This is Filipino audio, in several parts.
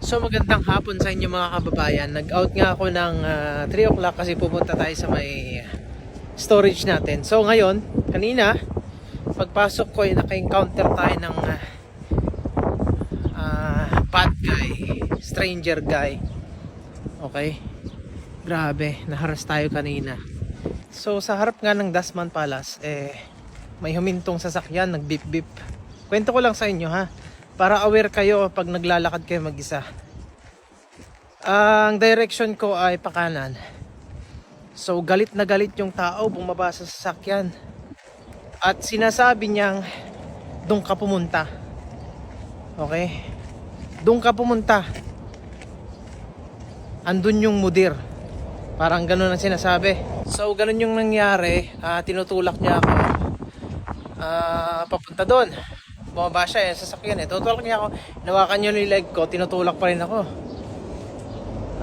So magandang hapon sa inyo mga kababayan. Nag-out nga ako ng 3 o'clock kasi pupunta tayo sa may storage natin. So ngayon, kanina, pagpasok ko ay naka-encounter tayo ng bad guy, stranger guy. Okay? Grabe, naharas tayo kanina. So sa harap nga ng Dasman Palace, may humintong sasakyan, nag-beep-beep. Kwento ko lang sa inyo ha, para aware kayo pag naglalakad kayo mag-isa. Ang direction ko ay pakanan. So galit na galit yung tao, bumaba sa sasakyan. At sinasabi niyang, doon ka pumunta. Okay? Doon ka pumunta. Andun yung mudir. Parang ganun ang sinasabi. So ganun yung nangyari. Tinutulak niya ako. Papunta doon. Bumaba siya sa sasakyan tutulak niya ako. Nawakan niya yung leg ko, tinutulak pa rin ako.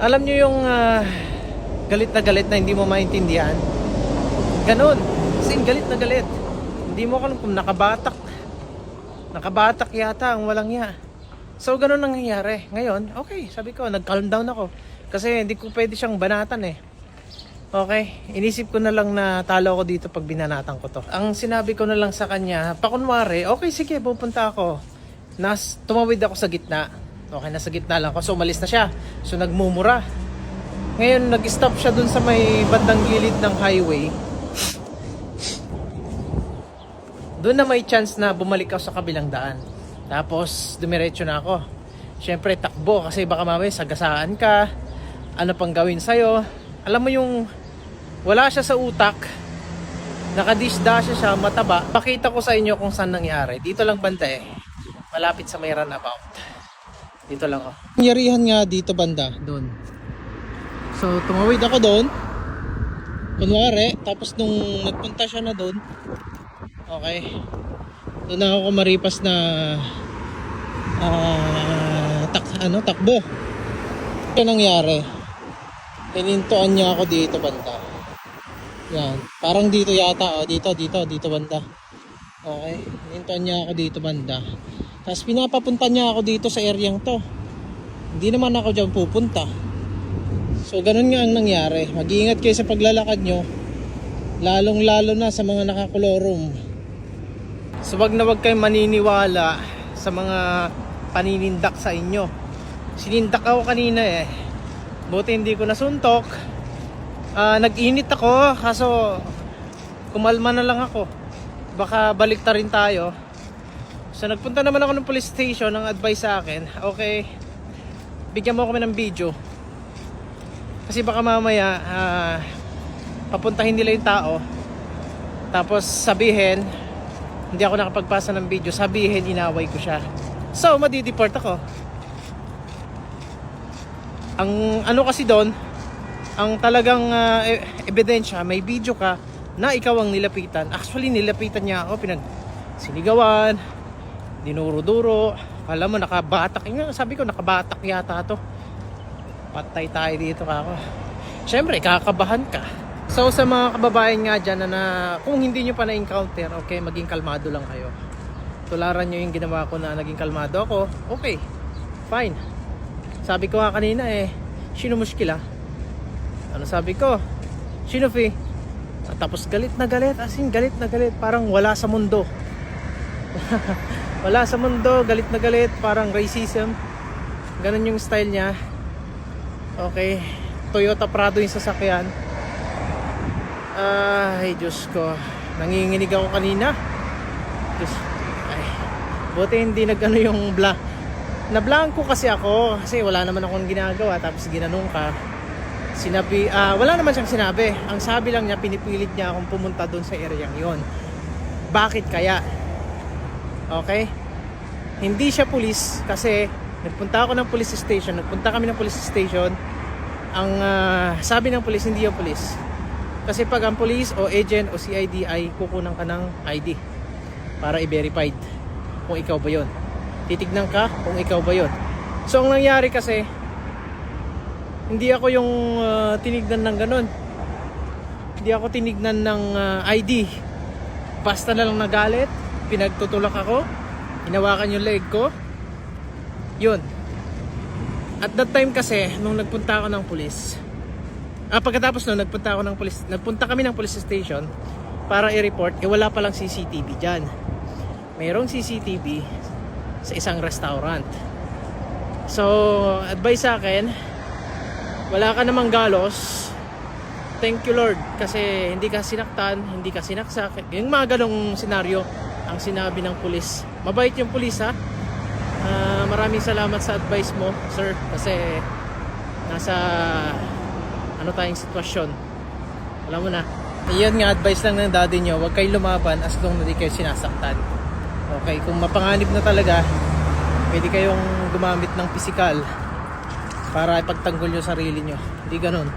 Alam niyo yung galit na hindi mo maintindihan. Ganun. Kasi galit na galit. Hindi mo alam kung nakabatak. Nakabatak yata ang walang ya. So ganun ang nangyayari. Ngayon, okay, sabi ko, nag-calm down ako. Kasi hindi ko pwede siyang banatan Okay, inisip ko na lang na talo ako dito pag binanatan ko to. Ang sinabi ko na lang sa kanya, pakunwari, okay sige, pupunta ako. Tumawid ako sa gitna. Okay, nasa gitna lang ako. So umalis na siya. So nagmumura. Ngayon, nag-stop siya dun sa may bandang gilid ng highway. Doon na may chance na bumalik ako sa kabilang daan. Tapos, dumiretso na ako. Syempre, takbo kasi baka mamaya sagasaan ka. Ano pang gawin sa'yo. Alam mo yung wala siya sa utak. Nakadisdasya siya, mataba. Pakita ko sa inyo kung saan nangyari. Dito lang banda malapit sa may runabout. Dito lang Nangyarihan nga dito banda, doon. So, tumawid ako doon. Kunwari, tapos nung nagpunta siya na doon, okay, doon na ako maripas na takbo. Ano nangyari? Inintuan niya ako dito banda. Yan, parang dito yata, dito banda. Okay, inintuan niya ako dito banda. Tapos pinapapunta niya ako dito sa areang to. Hindi naman ako dyan pupunta. So ganun nga ang nangyari. Mag-iingat kayo sa paglalakad nyo, lalong lalo na sa mga nakakolorum. So wag na wag kayong maniniwala sa mga paninindak sa inyo. Sinindak ako kanina buti hindi ko nasuntok. Nag-init ako, kaso kumalma na lang ako. Baka balik ta rin tayo. So nagpunta naman ako ng police station. Ang advice sa akin, okay, bigyan mo kami ng video. Kasi baka mamaya papuntahin nila yung tao, tapos sabihin hindi ako nakapagpasa ng video, sabihin inaway ko siya. So madideport ako. Ang ano kasi doon, ang talagang ebidensya, may video ka na ikaw ang nilapitan. Actually nilapitan niya ako, sinigawan, dinuro-duro. Alam mo, nakabatak. Sabi ko, nakabatak yata to. Patay tayo dito ako. Siyempre, kakabahan ka. So sa mga kababayan nga dyan na kung hindi nyo pa na-encounter, okay, maging kalmado lang kayo. Tularan nyo yung ginawa ko na naging kalmado ako. Okay, fine. Sabi ko nga kanina sino muskila? Ano sabi ko? Sino fi? Tapos galit na galit, as in galit na galit, parang wala sa mundo. Wala sa mundo, galit na galit, parang racism. Ganun yung style niya. Okay, Toyota Prado yung sasakyan. Ay, Diyos ko, nanginginig ako kanina. Diyos, ay, buti hindi nagano yung na-blanco kasi ako, kasi wala naman akong ginagawa. Tapos ginanong ka, sinabi, wala naman siyang sinabi. Ang sabi lang niya, pinipilit niya akong pumunta doon sa areang yon. Bakit kaya? Okay, hindi siya pulis. Kasi nagpunta ako ng police station, nagpunta kami ng police station. Ang sabi ng police, hindi yung police. Kasi pag ang police o agent o CID ay kukunan ka ng ID para i-verified kung ikaw ba yun. Titignan ka kung ikaw ba yun. So ang nangyari kasi, hindi ako yung tinignan ng ganun. Hindi ako tinignan ng ID. Basta na lang nagalit, pinagtutulak ako, hinawakan yung leg ko. Yun. At that time kasi, nung nagpunta ako ng pulis, pagkatapos nung nagpunta kami ng police station para i-report, wala palang CCTV dyan. Mayroong CCTV sa isang restaurant. So, advice sa akin, wala ka namang galos, thank you Lord, kasi hindi ka sinaktan, hindi ka sinaksak. Yung mga ganong senaryo ang sinabi ng pulis. Mabait yung pulis, ha. Maraming salamat sa advice mo, sir, kasi nasa tayong sitwasyon, alam mo na. Iyan nga, advice lang ng daddy nyo, huwag kayong lumaban as long na di kayo sinasaktan. Okay, kung mapanganib na talaga, pwede kayong gumamit ng pisikal para ipagtanggol yung sarili nyo, hindi ganun.